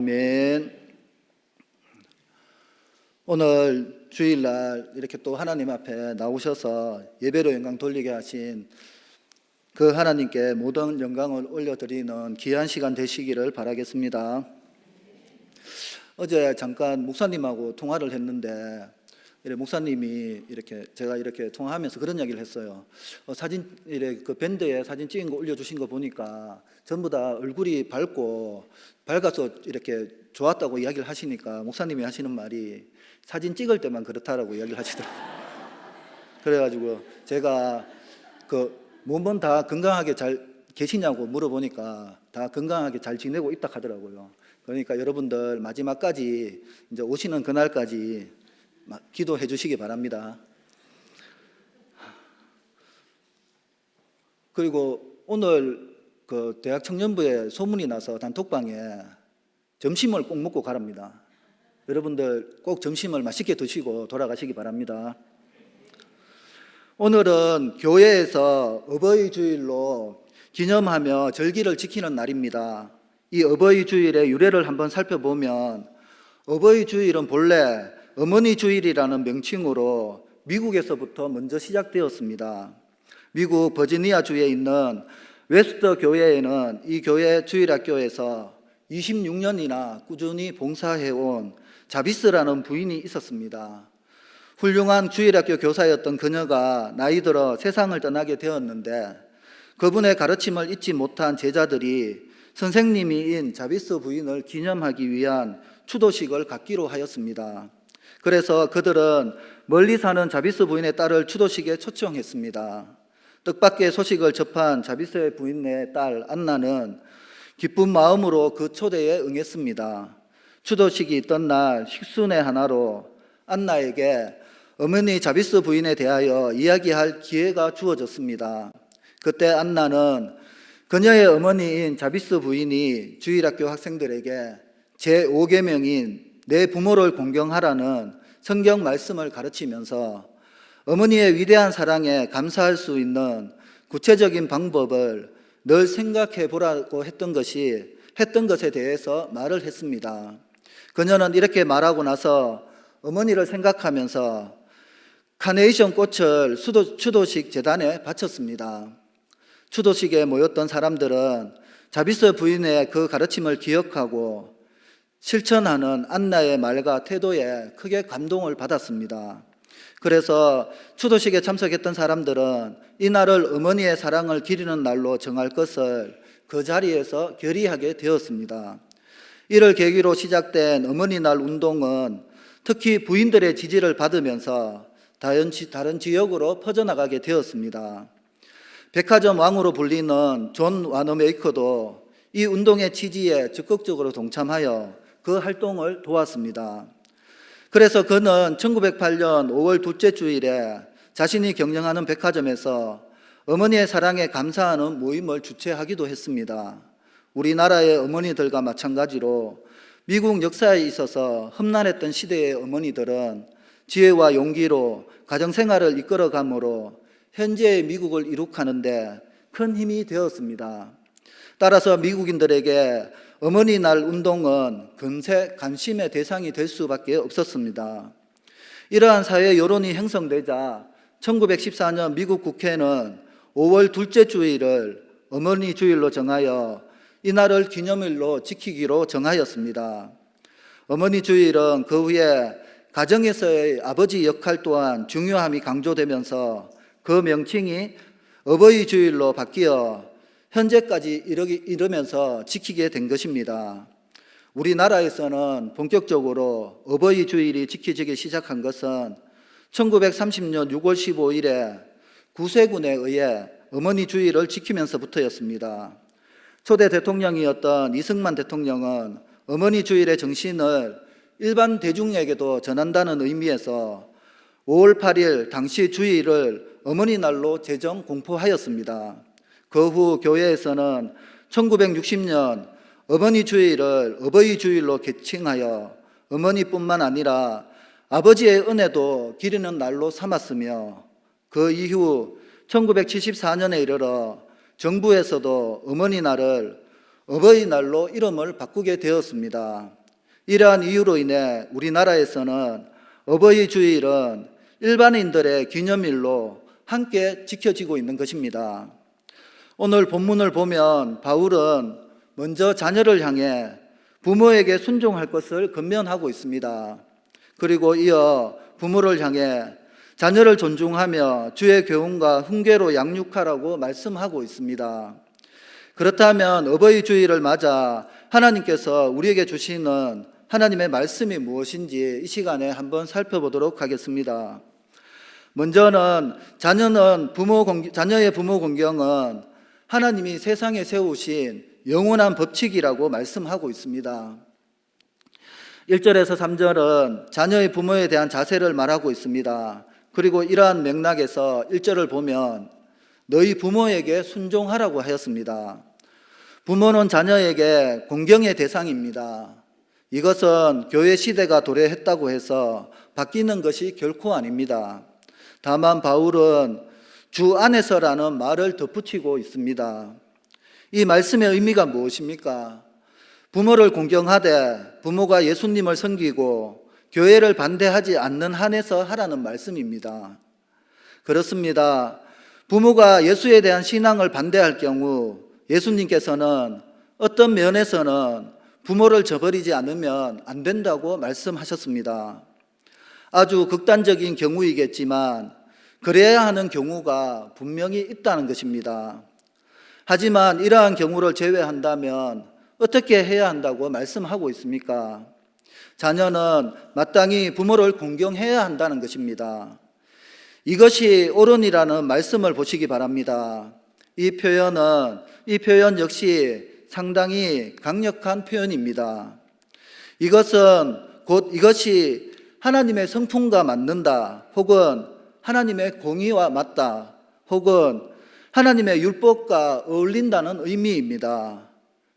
아멘. 오늘 주일날 이렇게 또 하나님 앞에 나오셔서 예배로 영광 돌리게 하신 그 하나님께 모든 영광을 올려드리는 귀한 시간 되시기를 바라겠습니다. 어제 잠깐 목사님하고 통화를 했는데 목사님이 제가 이렇게 통화하면서 그런 이야기를 했어요. 사진 그 밴드에 사진 찍은 거 올려주신 거 보니까 전부 다 얼굴이 밝아서 이렇게 좋았다고 이야기를 하시니까 목사님이 하시는 말이 사진 찍을 때만 그렇다라고 이야기를 하시더라고요. 그래가지고 제가 몸은 다 건강하게 잘 계시냐고 물어보니까 다 건강하게 잘 지내고 있다 하더라고요. 그러니까 여러분들 마지막까지 이제 오시는 그날까지 기도해 주시기 바랍니다. 그리고 오늘 대학 청년부에 소문이 나서 단톡방에 점심을 꼭 먹고 가랍니다. 여러분들 꼭 점심을 맛있게 드시고 돌아가시기 바랍니다. 오늘은 교회에서 어버이 주일로 기념하며 절기를 지키는 날입니다. 이 어버이 주일의 유래를 한번 살펴보면 어버이 주일은 본래 어머니 주일이라는 명칭으로 미국에서부터 먼저 시작되었습니다. 미국 버지니아 주에 있는 웨스터 교회에는 이 교회 주일학교에서 26년이나 꾸준히 봉사해온 자비스라는 부인이 있었습니다. 훌륭한 주일학교 교사였던 그녀가 나이 들어 세상을 떠나게 되었는데 그분의 가르침을 잊지 못한 제자들이 선생님인 자비스 부인을 기념하기 위한 추도식을 갖기로 하였습니다. 그래서 그들은 멀리 사는 자비스 부인의 딸을 추도식에 초청했습니다. 뜻밖의 소식을 접한 자비스의 부인의 딸 안나는 기쁜 마음으로 그 초대에 응했습니다. 추도식이 있던 날 식순의 하나로 안나에게 어머니 자비스 부인에 대하여 이야기할 기회가 주어졌습니다. 그때 안나는 그녀의 어머니인 자비스 부인이 주일학교 학생들에게 제5계명인 내 부모를 공경하라는 성경 말씀을 가르치면서 어머니의 위대한 사랑에 감사할 수 있는 구체적인 방법을 늘 생각해 보라고 했던 것에 대해서 말을 했습니다. 그녀는 이렇게 말하고 나서 어머니를 생각하면서 카네이션 꽃을 추도식 재단에 바쳤습니다. 추도식에 모였던 사람들은 자비스 부인의 그 가르침을 기억하고 실천하는 안나의 말과 태도에 크게 감동을 받았습니다. 그래서 추도식에 참석했던 사람들은 이 날을 어머니의 사랑을 기리는 날로 정할 것을 그 자리에서 결의하게 되었습니다. 이를 계기로 시작된 어머니 날 운동은 특히 부인들의 지지를 받으면서 다른 지역으로 퍼져나가게 되었습니다. 백화점 왕으로 불리는 존 와너메이커도 이 운동의 취지에 적극적으로 동참하여 그 활동을 도왔습니다. 그래서 그는 1908년 5월 둘째 주일에 자신이 경영하는 백화점에서 어머니의 사랑에 감사하는 모임을 주최하기도 했습니다. 우리나라의 어머니들과 마찬가지로 미국 역사에 있어서 험난했던 시대의 어머니들은 지혜와 용기로 가정생활을 이끌어감으로 현재의 미국을 이룩하는데 큰 힘이 되었습니다. 따라서 미국인들에게 어머니 날 운동은 금세 관심의 대상이 될 수밖에 없었습니다. 이러한 사회 여론이 형성되자 1914년 미국 국회는 5월 둘째 주일을 어머니 주일로 정하여 이날을 기념일로 지키기로 정하였습니다. 어머니 주일은 그 후에 가정에서의 아버지 역할 또한 중요함이 강조되면서 그 명칭이 어버이 주일로 바뀌어 현재까지 이르면서 지키게 된 것입니다. 우리나라에서는 본격적으로 어버이 주일이 지켜지기 시작한 것은 1930년 6월 15일에 구세군에 의해 어머니 주일을 지키면서부터였습니다. 초대 대통령이었던 이승만 대통령은 어머니 주일의 정신을 일반 대중에게도 전한다는 의미에서 5월 8일 당시 주일을 어머니 날로 제정 공포하였습니다. 그 후 교회에서는 1960년 어머니 주일을 어버이 주일로 개칭하여 어머니뿐만 아니라 아버지의 은혜도 기리는 날로 삼았으며 그 이후 1974년에 이르러 정부에서도 어머니 날을 어버이날로 이름을 바꾸게 되었습니다. 이러한 이유로 인해 우리나라에서는 어버이 주일은 일반인들의 기념일로 함께 지켜지고 있는 것입니다. 오늘 본문을 보면 바울은 먼저 자녀를 향해 부모에게 순종할 것을 권면하고 있습니다. 그리고 이어 부모를 향해 자녀를 존중하며 주의 교훈과 훈계로 양육하라고 말씀하고 있습니다. 그렇다면 어버이 주일을 맞아 하나님께서 우리에게 주시는 하나님의 말씀이 무엇인지 이 시간에 한번 살펴보도록 하겠습니다. 먼저는 자녀의 부모 공경은 하나님이 세상에 세우신 영원한 법칙이라고 말씀하고 있습니다. 1절에서 3절은 자녀의 부모에 대한 자세를 말하고 있습니다. 그리고 이러한 맥락에서 1절을 보면 너희 부모에게 순종하라고 하였습니다. 부모는 자녀에게 공경의 대상입니다. 이것은 교회 시대가 도래했다고 해서 바뀌는 것이 결코 아닙니다. 다만 바울은 주 안에서라는 말을 덧붙이고 있습니다. 이 말씀의 의미가 무엇입니까? 부모를 공경하되 부모가 예수님을 섬기고 교회를 반대하지 않는 한에서 하라는 말씀입니다. 그렇습니다. 부모가 예수에 대한 신앙을 반대할 경우 예수님께서는 어떤 면에서는 부모를 저버리지 않으면 안 된다고 말씀하셨습니다. 아주 극단적인 경우이겠지만 그래야 하는 경우가 분명히 있다는 것입니다. 하지만 이러한 경우를 제외한다면 어떻게 해야 한다고 말씀하고 있습니까? 자녀는 마땅히 부모를 공경해야 한다는 것입니다. 이것이 옳으니라는 말씀을 보시기 바랍니다. 이 표현 역시 상당히 강력한 표현입니다. 이것이 하나님의 성품과 맞는다, 혹은 하나님의 공의와 맞다, 혹은 하나님의 율법과 어울린다는 의미입니다.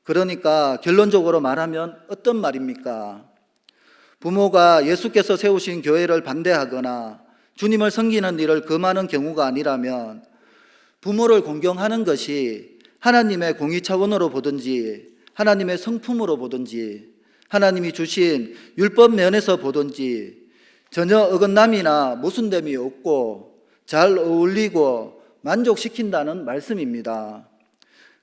그러니까 결론적으로 말하면 어떤 말입니까? 부모가 예수께서 세우신 교회를 반대하거나 주님을 섬기는 일을 금하는 경우가 아니라면 부모를 공경하는 것이 하나님의 공의 차원으로 보든지 하나님의 성품으로 보든지 하나님이 주신 율법 면에서 보든지 전혀 어긋남이나 모순됨이 없고 잘 어울리고 만족시킨다는 말씀입니다.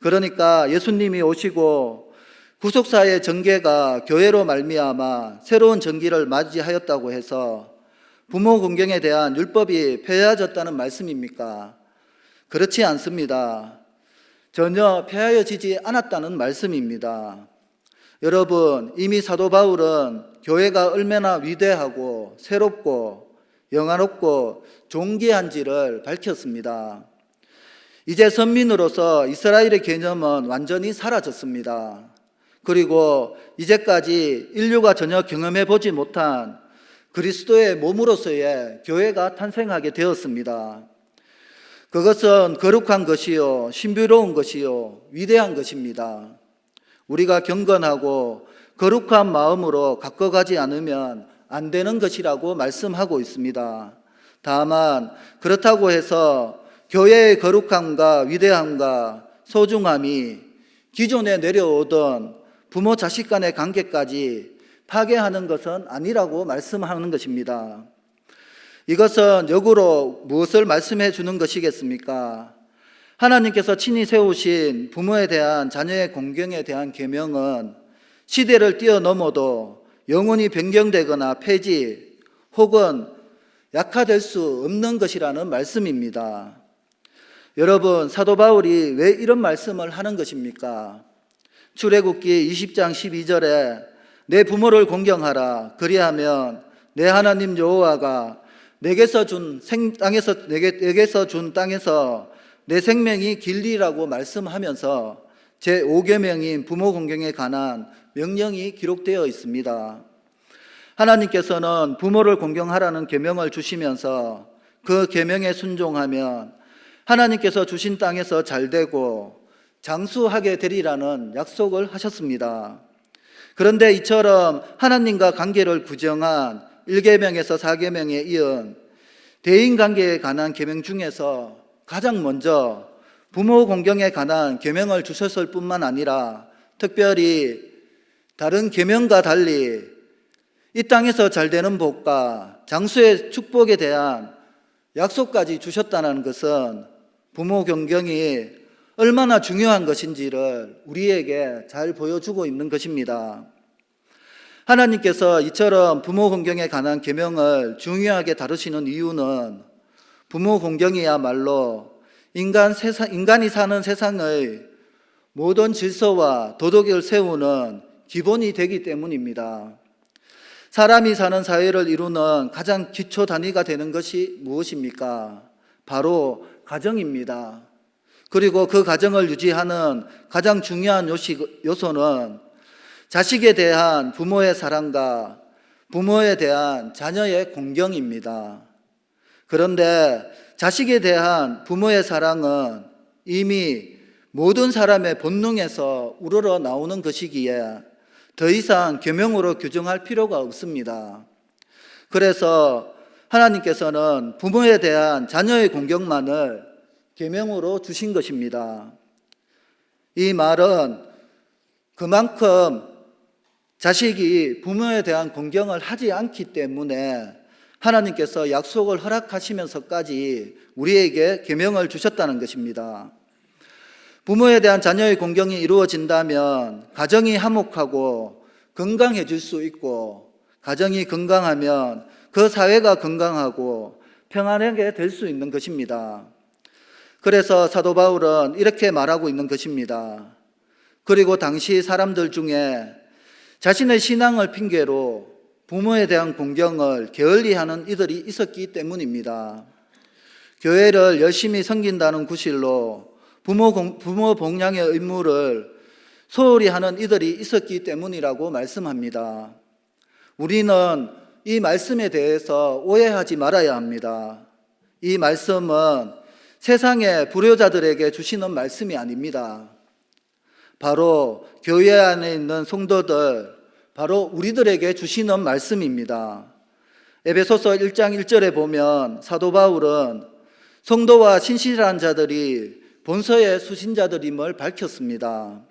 그러니까 예수님이 오시고 구속사의 전개가 교회로 말미암아 새로운 전기를 맞이하였다고 해서 부모 공경에 대한 율법이 폐하여졌다는 말씀입니까? 그렇지 않습니다. 전혀 폐하여지지 않았다는 말씀입니다. 여러분, 이미 사도 바울은 교회가 얼마나 위대하고 새롭고 영화롭고 존귀한지를 밝혔습니다. 이제 선민으로서 이스라엘의 개념은 완전히 사라졌습니다. 그리고 이제까지 인류가 전혀 경험해 보지 못한 그리스도의 몸으로서의 교회가 탄생하게 되었습니다. 그것은 거룩한 것이요, 신비로운 것이요, 위대한 것입니다. 우리가 경건하고 거룩한 마음으로 가꿔가지 않으면 안 되는 것이라고 말씀하고 있습니다. 다만 그렇다고 해서 교회의 거룩함과 위대함과 소중함이 기존에 내려오던 부모 자식 간의 관계까지 파괴하는 것은 아니라고 말씀하는 것입니다. 이것은 역으로 무엇을 말씀해 주는 것이겠습니까? 하나님께서 친히 세우신 부모에 대한 자녀의 공경에 대한 계명은 시대를 뛰어넘어도 영원히 변경되거나 폐지 혹은 약화될 수 없는 것이라는 말씀입니다. 여러분, 사도 바울이 왜 이런 말씀을 하는 것입니까? 출애굽기 20장 12절에 내 부모를 공경하라. 그리하면 내 하나님 여호와가 내게서 준 땅에서 내 생명이 길리라고 말씀하면서 제5계명인 부모 공경에 관한 명령이 기록되어 있습니다. 하나님께서는 부모를 공경하라는 계명을 주시면서 그 계명에 순종하면 하나님께서 주신 땅에서 잘되고 장수하게 되리라는 약속을 하셨습니다. 그런데 이처럼 하나님과 관계를 규정한 1계명에서 4계명에 이은 대인관계에 관한 계명 중에서 가장 먼저 부모 공경에 관한 계명을 주셨을 뿐만 아니라 특별히 다른 계명과 달리 이 땅에서 잘 되는 복과 장수의 축복에 대한 약속까지 주셨다는 것은 부모 경경이 얼마나 중요한 것인지를 우리에게 잘 보여주고 있는 것입니다. 하나님께서 이처럼 부모 공경에 관한 계명을 중요하게 다루시는 이유는 부모 공경이야말로 인간이 사는 세상의 모든 질서와 도덕을 세우는 기본이 되기 때문입니다. 사람이 사는 사회를 이루는 가장 기초 단위가 되는 것이 무엇입니까? 바로 가정입니다. 그리고 그 가정을 유지하는 가장 중요한 요소는 자식에 대한 부모의 사랑과 부모에 대한 자녀의 공경입니다. 그런데 자식에 대한 부모의 사랑은 이미 모든 사람의 본능에서 우러러 나오는 것이기에 더 이상 계명으로 규정할 필요가 없습니다. 그래서 하나님께서는 부모에 대한 자녀의 공경만을 계명으로 주신 것입니다. 이 말은 그만큼 자식이 부모에 대한 공경을 하지 않기 때문에 하나님께서 약속을 허락하시면서까지 우리에게 계명을 주셨다는 것입니다. 부모에 대한 자녀의 공경이 이루어진다면 가정이 화목하고 건강해질 수 있고, 가정이 건강하면 그 사회가 건강하고 평안하게 될 수 있는 것입니다. 그래서 사도 바울은 이렇게 말하고 있는 것입니다. 그리고 당시 사람들 중에 자신의 신앙을 핑계로 부모에 대한 공경을 게을리하는 이들이 있었기 때문입니다. 교회를 열심히 섬긴다는 구실로 부모 복양의 의무를 소홀히 하는 이들이 있었기 때문이라고 말씀합니다. 우리는 이 말씀에 대해서 오해하지 말아야 합니다. 이 말씀은 세상의 불효자들에게 주시는 말씀이 아닙니다. 바로 교회 안에 있는 성도들, 바로 우리들에게 주시는 말씀입니다. 에베소서 1장 1절에 보면 사도 바울은 성도와 신실한 자들이 본서의 수신자들임을 밝혔습니다.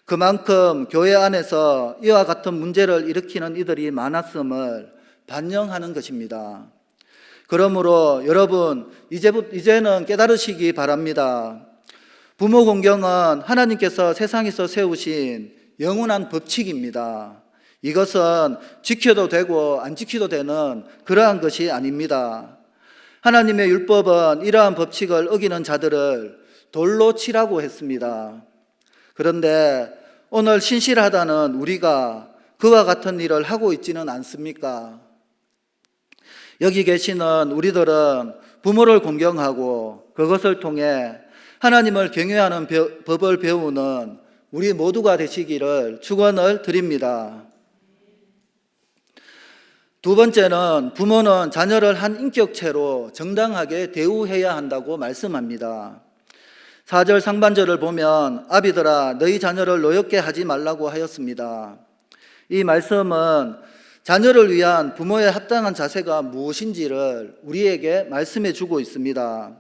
그만큼 교회 안에서 이와 같은 문제를 일으키는 이들이 많았음을 반영하는 것입니다. 그러므로 여러분, 이제는 깨달으시기 바랍니다. 부모 공경은 하나님께서 세상에서 세우신 영원한 법칙입니다. 이것은 지켜도 되고 안 지켜도 되는 그러한 것이 아닙니다. 하나님의 율법은 이러한 법칙을 어기는 자들을 돌로 치라고 했습니다. 그런데 오늘 신실하다는 우리가 그와 같은 일을 하고 있지는 않습니까? 여기 계시는 우리들은 부모를 공경하고 그것을 통해 하나님을 경외하는 법을 배우는 우리 모두가 되시기를 축원을 드립니다. 두 번째는 부모는 자녀를 한 인격체로 정당하게 대우해야 한다고 말씀합니다. 4절 상반절을 보면 아비들아 너희 자녀를 노엽게 하지 말라고 하였습니다. 이 말씀은 자녀를 위한 부모의 합당한 자세가 무엇인지를 우리에게 말씀해 주고 있습니다.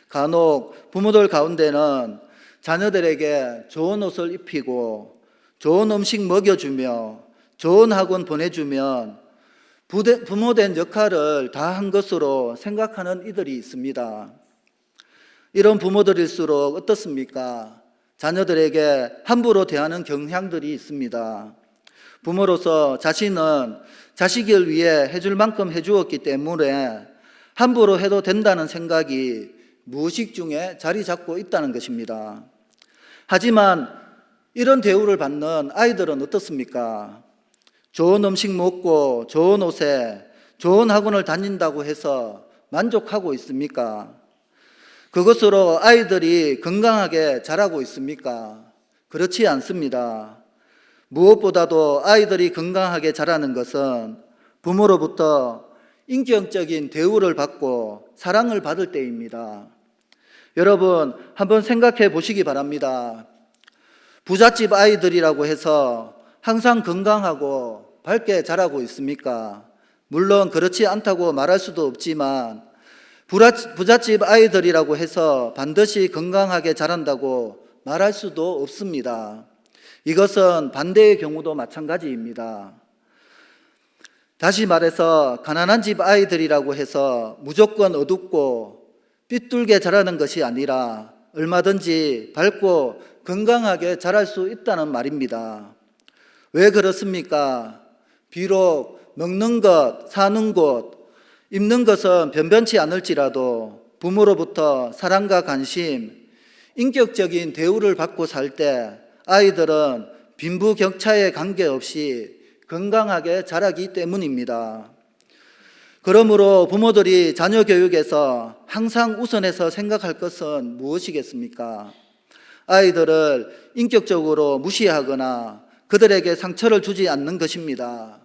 간혹 부모들 가운데는 자녀들에게 좋은 옷을 입히고 좋은 음식 먹여주며 좋은 학원 보내주면 부모된 역할을 다 한 것으로 생각하는 이들이 있습니다. 이런 부모들일수록 어떻습니까? 자녀들에게 함부로 대하는 경향들이 있습니다. 부모로서 자신은 자식을 위해 해줄 만큼 해주었기 때문에 함부로 해도 된다는 생각이 무의식 중에 자리 잡고 있다는 것입니다. 하지만 이런 대우를 받는 아이들은 어떻습니까? 좋은 음식 먹고 좋은 옷에 좋은 학원을 다닌다고 해서 만족하고 있습니까? 그것으로 아이들이 건강하게 자라고 있습니까? 그렇지 않습니다. 무엇보다도 아이들이 건강하게 자라는 것은 부모로부터 인격적인 대우를 받고 사랑을 받을 때입니다. 여러분, 한번 생각해 보시기 바랍니다. 부잣집 아이들이라고 해서 항상 건강하고 밝게 자라고 있습니까? 물론 그렇지 않다고 말할 수도 없지만 부잣집 아이들이라고 해서 반드시 건강하게 자란다고 말할 수도 없습니다. 이것은 반대의 경우도 마찬가지입니다. 다시 말해서 가난한 집 아이들이라고 해서 무조건 어둡고 삐뚤게 자라는 것이 아니라 얼마든지 밝고 건강하게 자랄 수 있다는 말입니다. 왜 그렇습니까? 비록 먹는 것, 사는 곳, 입는 것은 변변치 않을지라도 부모로부터 사랑과 관심, 인격적인 대우를 받고 살 때 아이들은 빈부격차에 관계없이 건강하게 자라기 때문입니다. 그러므로 부모들이 자녀 교육에서 항상 우선해서 생각할 것은 무엇이겠습니까? 아이들을 인격적으로 무시하거나 그들에게 상처를 주지 않는 것입니다.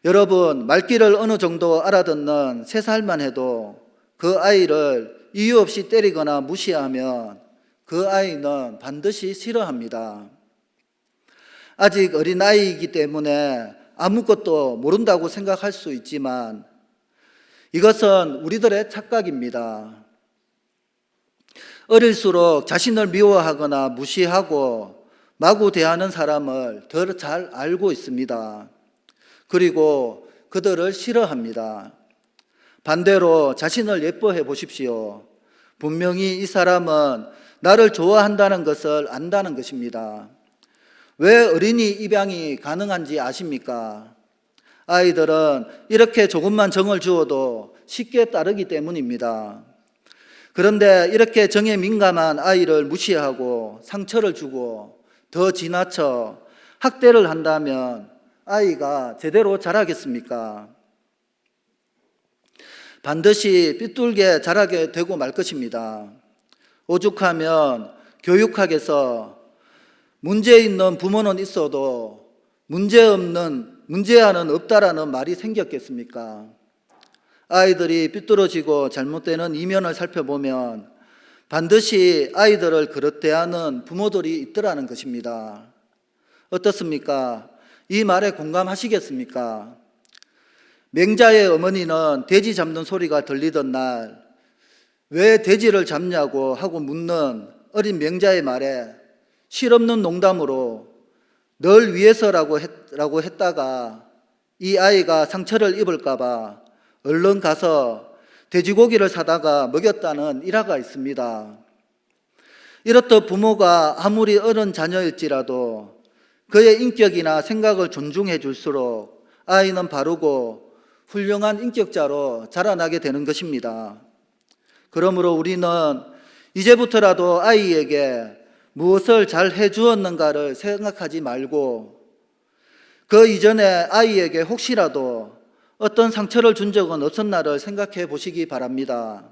여러분, 말귀를 어느 정도 알아듣는 3살만 해도 그 아이를 이유 없이 때리거나 무시하면 그 아이는 반드시 싫어합니다. 아직 어린아이이기 때문에 아무것도 모른다고 생각할 수 있지만 이것은 우리들의 착각입니다. 어릴수록 자신을 미워하거나 무시하고 마구 대하는 사람을 더 잘 알고 있습니다. 그리고 그들을 싫어합니다. 반대로 자신을 예뻐해 보십시오. 분명히 이 사람은 나를 좋아한다는 것을 안다는 것입니다. 왜 어린이 입양이 가능한지 아십니까? 아이들은 이렇게 조금만 정을 주어도 쉽게 따르기 때문입니다. 그런데 이렇게 정에 민감한 아이를 무시하고 상처를 주고 더 지나쳐 학대를 한다면 아이가 제대로 자라겠습니까? 반드시 삐뚤게 자라게 되고 말 것입니다. 오죽하면 교육학에서 문제 있는 부모는 있어도 문제아는 없다라는 말이 생겼겠습니까? 아이들이 삐뚤어지고 잘못되는 이면을 살펴보면 반드시 아이들을 그렇게 대하는 부모들이 있더라는 것입니다. 어떻습니까? 이 말에 공감하시겠습니까? 맹자의 어머니는 돼지 잡는 소리가 들리던 날 왜 돼지를 잡냐고 하고 묻는 어린 맹자의 말에 실없는 농담으로 널 위해서라고 했다가 이 아이가 상처를 입을까 봐 얼른 가서 돼지고기를 사다가 먹였다는 일화가 있습니다. 이렇듯 부모가 아무리 어른 자녀일지라도 그의 인격이나 생각을 존중해 줄수록 아이는 바르고 훌륭한 인격자로 자라나게 되는 것입니다. 그러므로 우리는 이제부터라도 아이에게 무엇을 잘 해주었는가를 생각하지 말고 그 이전에 아이에게 혹시라도 어떤 상처를 준 적은 없었나를 생각해 보시기 바랍니다.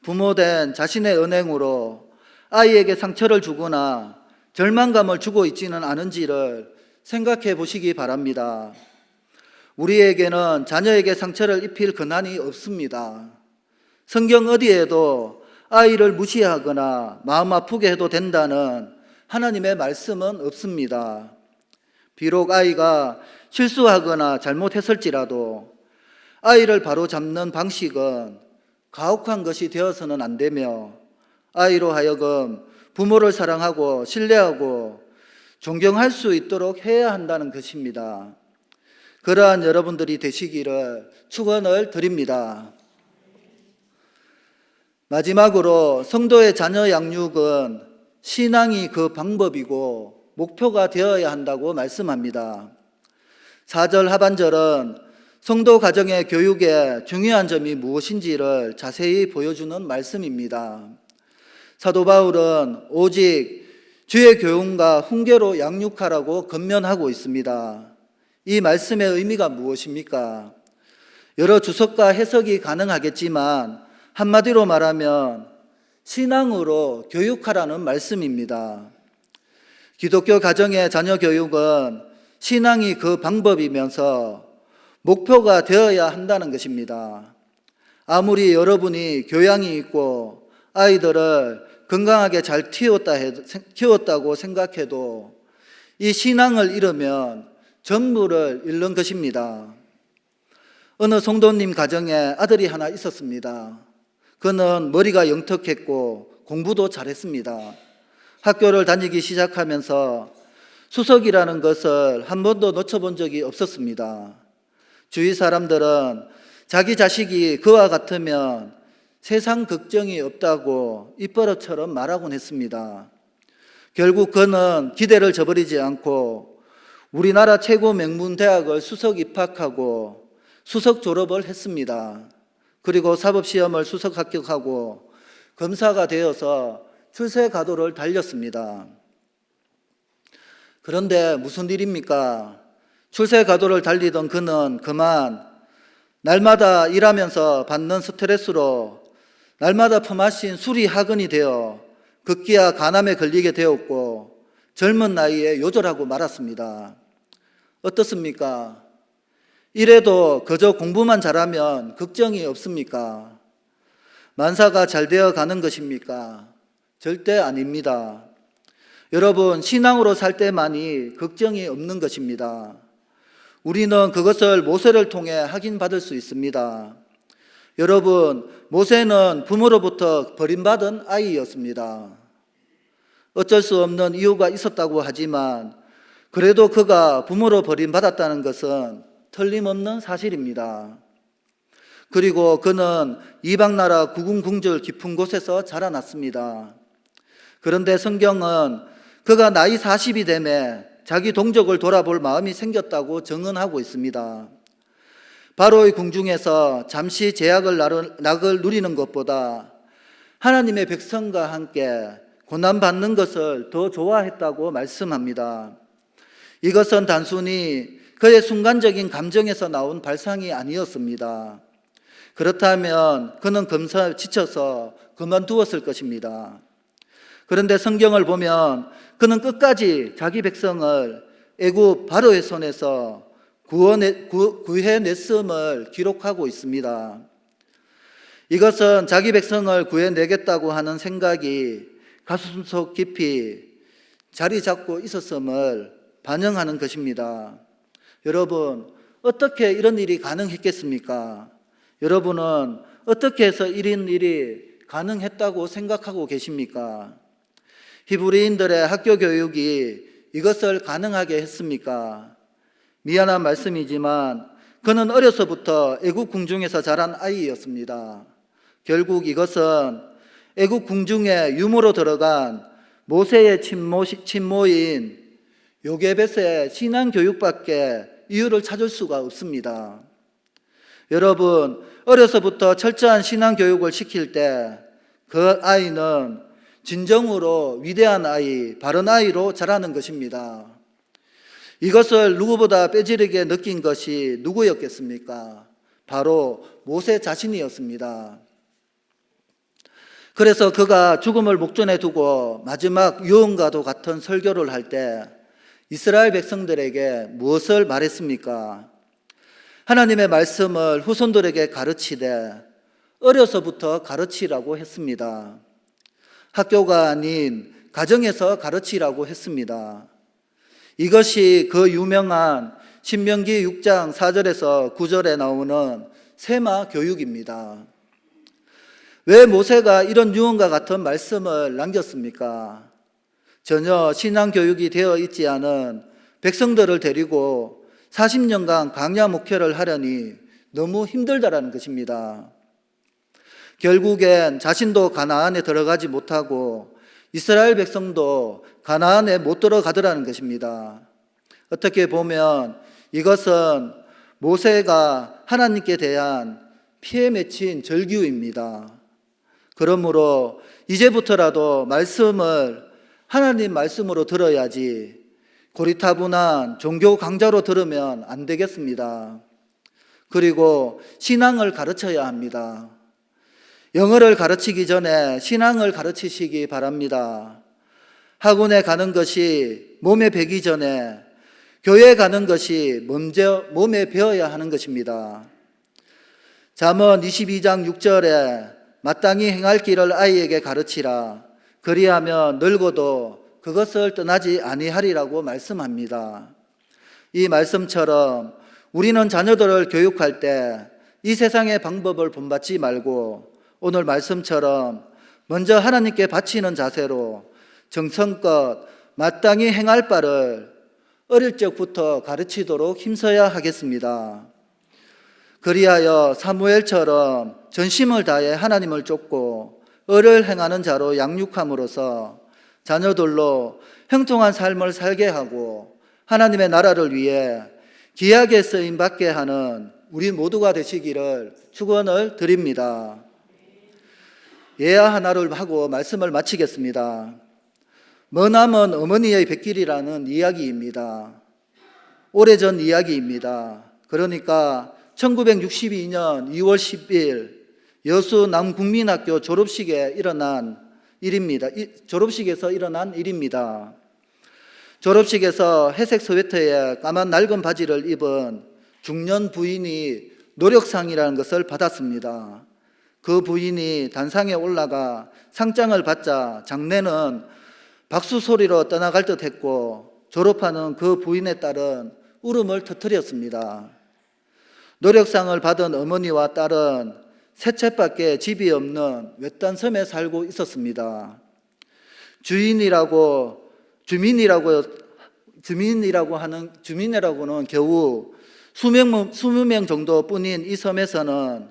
부모된 자신의 언행으로 아이에게 상처를 주거나 절망감을 주고 있지는 않은지를 생각해 보시기 바랍니다. 우리에게는 자녀에게 상처를 입힐 권한이 없습니다. 성경 어디에도 아이를 무시하거나 마음 아프게 해도 된다는 하나님의 말씀은 없습니다. 비록 아이가 실수하거나 잘못했을지라도 아이를 바로 잡는 방식은 가혹한 것이 되어서는 안 되며 아이로 하여금 부모를 사랑하고 신뢰하고 존경할 수 있도록 해야 한다는 것입니다. 그러한 여러분들이 되시기를 축원을 드립니다. 마지막으로 성도의 자녀 양육은 신앙이 그 방법이고 목표가 되어야 한다고 말씀합니다. 4절 하반절은 성도 가정의 교육의 중요한 점이 무엇인지를 자세히 보여주는 말씀입니다. 사도 바울은 오직 주의 교훈과 훈계로 양육하라고 권면하고 있습니다. 이 말씀의 의미가 무엇입니까? 여러 주석과 해석이 가능하겠지만 한마디로 말하면 신앙으로 교육하라는 말씀입니다. 기독교 가정의 자녀 교육은 신앙이 그 방법이면서 목표가 되어야 한다는 것입니다. 아무리 여러분이 교양이 있고 아이들을 건강하게 잘 키웠다고 생각해도 이 신앙을 잃으면 전부를 잃는 것입니다. 어느 성도님 가정에 아들이 하나 있었습니다. 그는 머리가 영특했고 공부도 잘했습니다. 학교를 다니기 시작하면서 수석이라는 것을 한 번도 놓쳐본 적이 없었습니다. 주위 사람들은 자기 자식이 그와 같으면 세상 걱정이 없다고 입버릇처럼 말하곤 했습니다. 결국 그는 기대를 저버리지 않고 우리나라 최고 명문 대학을 수석 입학하고 수석 졸업을 했습니다. 그리고 사법시험을 수석 합격하고 검사가 되어서 출세 가도를 달렸습니다. 그런데 무슨 일입니까? 출세 가도를 달리던 그는 그만 날마다 일하면서 받는 스트레스로 날마다 품앗인 술이 하근이 되어 급기야 간암에 걸리게 되었고 젊은 나이에 요절하고 말았습니다. 어떻습니까? 이래도 그저 공부만 잘하면 걱정이 없습니까? 만사가 잘 되어 가는 것입니까? 절대 아닙니다. 여러분, 신앙으로 살 때만이 걱정이 없는 것입니다. 우리는 그것을 모세를 통해 확인받을 수 있습니다. 여러분, 모세는 부모로부터 버림받은 아이였습니다. 어쩔 수 없는 이유가 있었다고 하지만 그래도 그가 부모로 버림받았다는 것은 틀림없는 사실입니다. 그리고 그는 이방나라 구궁궁절 깊은 곳에서 자라났습니다. 그런데 성경은 그가 나이 40이 되매 자기 동족을 돌아볼 마음이 생겼다고 증언하고 있습니다. 바로의 궁중에서 잠시 낙을 누리는 것보다 하나님의 백성과 함께 고난받는 것을 더 좋아했다고 말씀합니다. 이것은 단순히 그의 순간적인 감정에서 나온 발상이 아니었습니다. 그렇다면 그는 검사에 지쳐서 그만두었을 것입니다. 그런데 성경을 보면 그는 끝까지 자기 백성을 애굽 바로의 손에서 구해냈음을 기록하고 있습니다. 이것은 자기 백성을 구해내겠다고 하는 생각이 가슴속 깊이 자리 잡고 있었음을 반영하는 것입니다. 여러분, 어떻게 이런 일이 가능했겠습니까? 여러분은 어떻게 해서 이런 일이 가능했다고 생각하고 계십니까? 히브리인들의 학교 교육이 이것을 가능하게 했습니까? 미안한 말씀이지만 그는 어려서부터 애국 궁중에서 자란 아이였습니다. 결국 이것은 애국 궁중에 유모로 들어간 모세의 친모인 요게벳의 신앙 교육밖에 이유를 찾을 수가 없습니다. 여러분, 어려서부터 철저한 신앙 교육을 시킬 때 그 아이는 진정으로 위대한 아이, 바른 아이로 자라는 것입니다. 이것을 누구보다 빼지르게 느낀 것이 누구였겠습니까? 바로 모세 자신이었습니다. 그래서 그가 죽음을 목전에 두고 마지막 유언과도 같은 설교를 할 때 이스라엘 백성들에게 무엇을 말했습니까? 하나님의 말씀을 후손들에게 가르치되 어려서부터 가르치라고 했습니다. 학교가 아닌 가정에서 가르치라고 했습니다. 이것이 그 유명한 신명기 6장 4절에서 9절에 나오는 세마 교육입니다. 왜 모세가 이런 유언과 같은 말씀을 남겼습니까? 전혀 신앙 교육이 되어 있지 않은 백성들을 데리고 40년간 강야 목회를 하려니 너무 힘들다라는 것입니다. 결국엔 자신도 가나안에 들어가지 못하고 이스라엘 백성도 가나안에 못 들어가더라는 것입니다. 어떻게 보면 이것은 모세가 하나님께 대한 피에 맺힌 절규입니다. 그러므로 이제부터라도 말씀을 하나님 말씀으로 들어야지 고리타분한 종교 강좌로 들으면 안 되겠습니다. 그리고 신앙을 가르쳐야 합니다. 영어를 가르치기 전에 신앙을 가르치시기 바랍니다. 학원에 가는 것이 몸에 배기 전에 교회에 가는 것이 먼저 몸에 배어야 하는 것입니다. 잠언 22장 6절에 마땅히 행할 길을 아이에게 가르치라. 그리하면 늙어도 그것을 떠나지 아니하리라고 말씀합니다. 이 말씀처럼 우리는 자녀들을 교육할 때 이 세상의 방법을 본받지 말고 오늘 말씀처럼 먼저 하나님께 바치는 자세로 정성껏 마땅히 행할 바를 어릴 적부터 가르치도록 힘써야 하겠습니다. 그리하여 사무엘처럼 전심을 다해 하나님을 쫓고 의를 행하는 자로 양육함으로써 자녀들로 형통한 삶을 살게 하고 하나님의 나라를 위해 귀하게 쓰임받게 하는 우리 모두가 되시기를 축원을 드립니다. 예화 하나를 하고 말씀을 마치겠습니다. 머나먼 어머니의 뱃길이라는 이야기입니다. 오래전 이야기입니다. 그러니까 1962년 2월 10일 여수 남국민학교 졸업식에 일어난 일입니다. 졸업식에서 일어난 일입니다. 졸업식에서 회색 스웨터에 까만 낡은 바지를 입은 중년 부인이 노력상이라는 것을 받았습니다. 그 부인이 단상에 올라가 상장을 받자 장례는 박수 소리로 떠나갈 듯 했고 졸업하는 그 부인의 딸은 울음을 터뜨렸습니다. 노력상을 받은 어머니와 딸은 세 채밖에 집이 없는 외딴 섬에 살고 있었습니다. 주민이라고는 겨우 20명 정도뿐인 이 섬에서는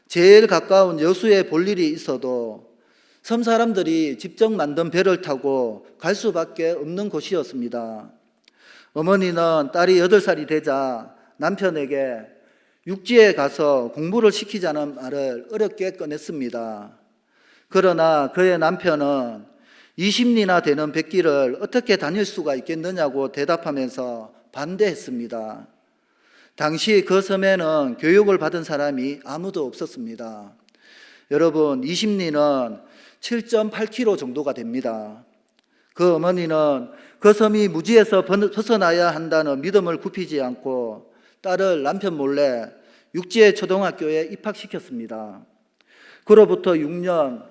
제일 가까운 여수에 볼 일이 있어도 섬 사람들이 직접 만든 배를 타고 갈 수밖에 없는 곳이었습니다. 어머니는 딸이 8살이 되자 남편에게 육지에 가서 공부를 시키자는 말을 어렵게 꺼냈습니다. 그러나 그의 남편은 20리나 되는 뱃길을 어떻게 다닐 수가 있겠느냐고 대답하면서 반대했습니다. 당시 그 섬에는 교육을 받은 사람이 아무도 없었습니다. 여러분, 20리는 7.8km 정도가 됩니다. 그 어머니는 그 섬이 무지에서 벗어나야 한다는 믿음을 굽히지 않고 딸을 남편 몰래 육지의 초등학교에 입학시켰습니다. 그로부터 6년,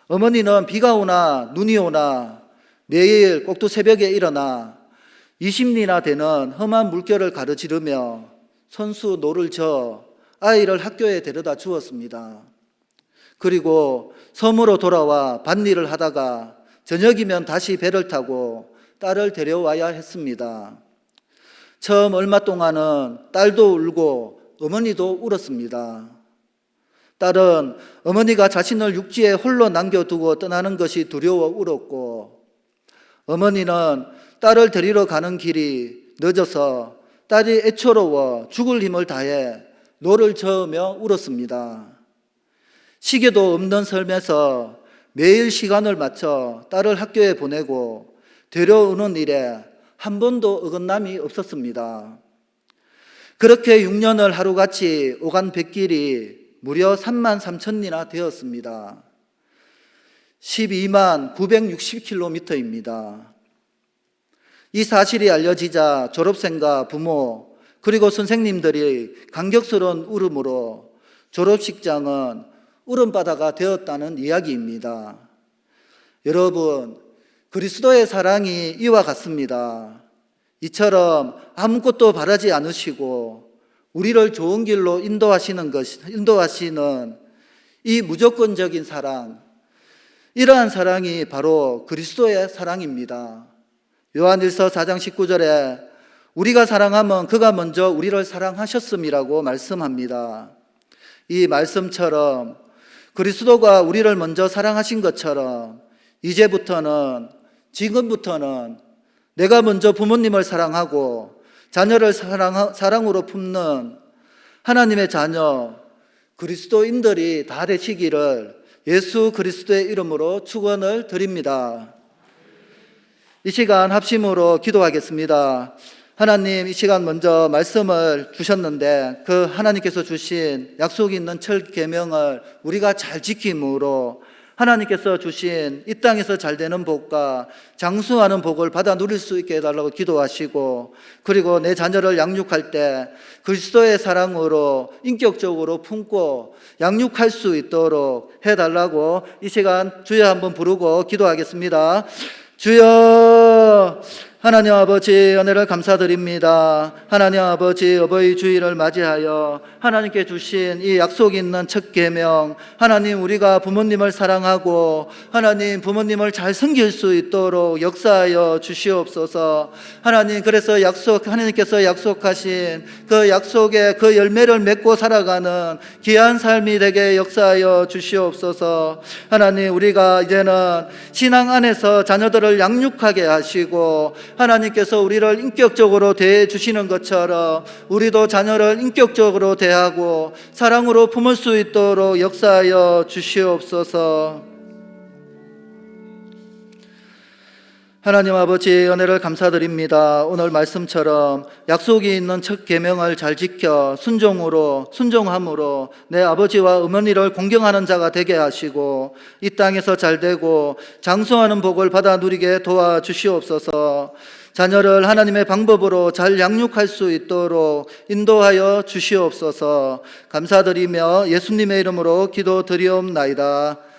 어머니는 비가 오나 눈이 오나 매일 꼭두 새벽에 일어나 20리나 되는 험한 물결을 가르치르며 선수 노를 저 아이를 학교에 데려다 주었습니다. 그리고 섬으로 돌아와 밭일을 하다가 저녁이면 다시 배를 타고 딸을 데려와야 했습니다. 처음 얼마 동안은 딸도 울고 어머니도 울었습니다. 딸은 어머니가 자신을 육지에 홀로 남겨두고 떠나는 것이 두려워 울었고, 어머니는 딸을 데리러 가는 길이 늦어서 딸이 애처로워 죽을 힘을 다해 노를 저으며 울었습니다. 시계도 없는 삶에서 매일 시간을 맞춰 딸을 학교에 보내고 데려오는 일에 한 번도 어긋남이 없었습니다. 그렇게 6년을 하루같이 오간 뱃길이 무려 33,000리나 되었습니다. 12만 960km입니다. 이 사실이 알려지자 졸업생과 부모 그리고 선생님들이 감격스러운 울음으로 졸업식장은 울음바다가 되었다는 이야기입니다. 여러분, 그리스도의 사랑이 이와 같습니다. 이처럼 아무것도 바라지 않으시고 우리를 좋은 길로 인도하시는 이 무조건적인 사랑, 이러한 사랑이 바로 그리스도의 사랑입니다. 요한일서 4장 19절에 우리가 사랑하면 그가 먼저 우리를 사랑하셨음이라고 말씀합니다. 이 말씀처럼 그리스도가 우리를 먼저 사랑하신 것처럼 지금부터는 내가 먼저 부모님을 사랑하고 자녀를 사랑으로 품는 하나님의 자녀 그리스도인들이 다 되시기를 예수 그리스도의 이름으로 축원을 드립니다. 이 시간 합심으로 기도하겠습니다. 하나님, 이 시간 먼저 말씀을 주셨는데 그 하나님께서 주신 약속이 있는 첫 계명을 우리가 잘 지킴으로 하나님께서 주신 이 땅에서 잘 되는 복과 장수하는 복을 받아 누릴 수 있게 해달라고 기도하시고, 그리고 내 자녀를 양육할 때 그리스도의 사랑으로 인격적으로 품고 양육할 수 있도록 해달라고 이 시간 주여 한번 부르고 기도하겠습니다. 주여, 하나님 아버지, 은혜를 감사드립니다. 하나님 아버지, 어버이 주일을 맞이하여 하나님께 주신 이 약속 있는 첫 계명, 하나님, 우리가 부모님을 사랑하고 하나님 부모님을 잘 섬길 수 있도록 역사하여 주시옵소서. 하나님, 그래서 하나님께서 약속하신 그 약속의 그 열매를 맺고 살아가는 귀한 삶이 되게 역사하여 주시옵소서. 하나님, 우리가 이제는 신앙 안에서 자녀들을 양육하게 하시고 하나님께서 우리를 인격적으로 대해 주시는 것처럼 우리도 자녀를 인격적으로 대하고 사랑으로 품을 수 있도록 역사하여 주시옵소서. 하나님 아버지, 은혜를 감사드립니다. 오늘 말씀처럼 약속이 있는 첫 계명을 잘 지켜 순종함으로 내 아버지와 어머니를 공경하는 자가 되게 하시고 이 땅에서 잘되고 장수하는 복을 받아 누리게 도와주시옵소서. 자녀를 하나님의 방법으로 잘 양육할 수 있도록 인도하여 주시옵소서. 감사드리며 예수님의 이름으로 기도드리옵나이다.